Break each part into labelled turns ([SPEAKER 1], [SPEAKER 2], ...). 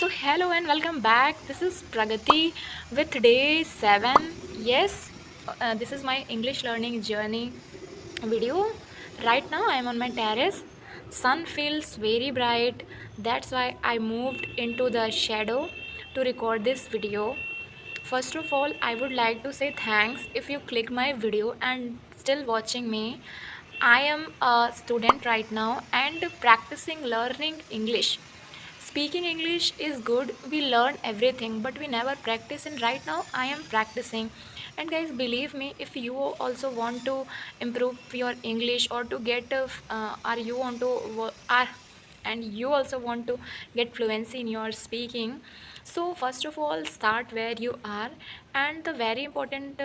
[SPEAKER 1] So, hello and welcome back. This is Pragati with day 7. Yes, this is my English learning journey video. Right now, I am on my terrace. Sun feels very bright. That's why I moved into the shadow to record this video. First of all, I would like to say thanks if you click my video and still watching me. I am a student right now and practicing learning English. Speaking English is good. We learn everything, but we never practice. And right now, I am practicing. And guys, believe me, if you also want to improve your English or to get, or you want to, and you also want to get fluency in your speaking, so first of all, start where you are. And the very important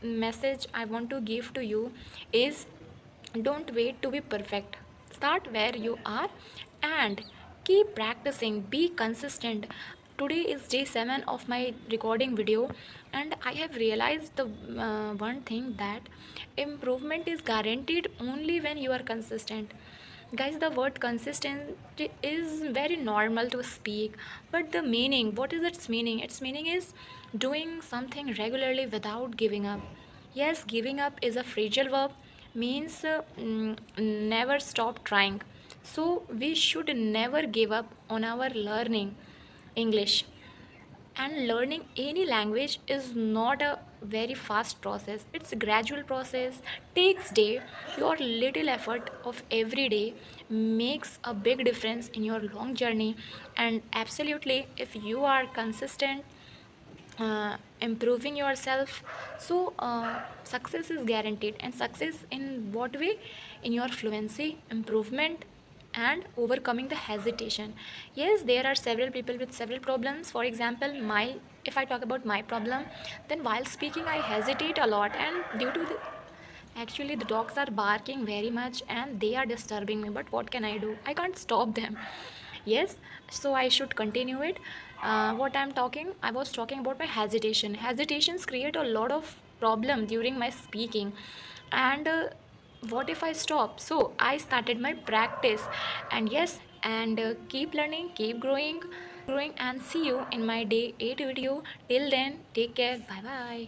[SPEAKER 1] message I want to give to you is don't wait to be perfect. Start where you are and keep practicing. Be consistent. Today is day 7 of my recording video, and I have realized the one thing that improvement is guaranteed only when you are consistent. Guys, the word consistent is very normal to speak, but the meaning, what is its meaning? Its meaning is doing something regularly without giving up. Yes, giving up is a fragile verb, means never stop trying. So we should never give up on our learning English. And learning any language is not a very fast process. It's a gradual process, takes day. Your little effort of every day makes a big difference in your long journey. And absolutely, if you are consistent, improving yourself, so success is guaranteed. And success in what way? In your fluency improvement and overcoming the hesitation. Yes, there are several people with several problems. For example, my if I talk about my problem, then while speaking I hesitate a lot, and due to the actually the dogs are barking very much and they are disturbing me, but what can I do? I can't stop them. Yes, so I should continue it. What I was talking about my hesitation. Hesitations create a lot of problem during my speaking, and what if I stop? So I started my practice, and yes, and keep learning, keep growing, and see you in my day 8 video. Till then, take care. Bye bye.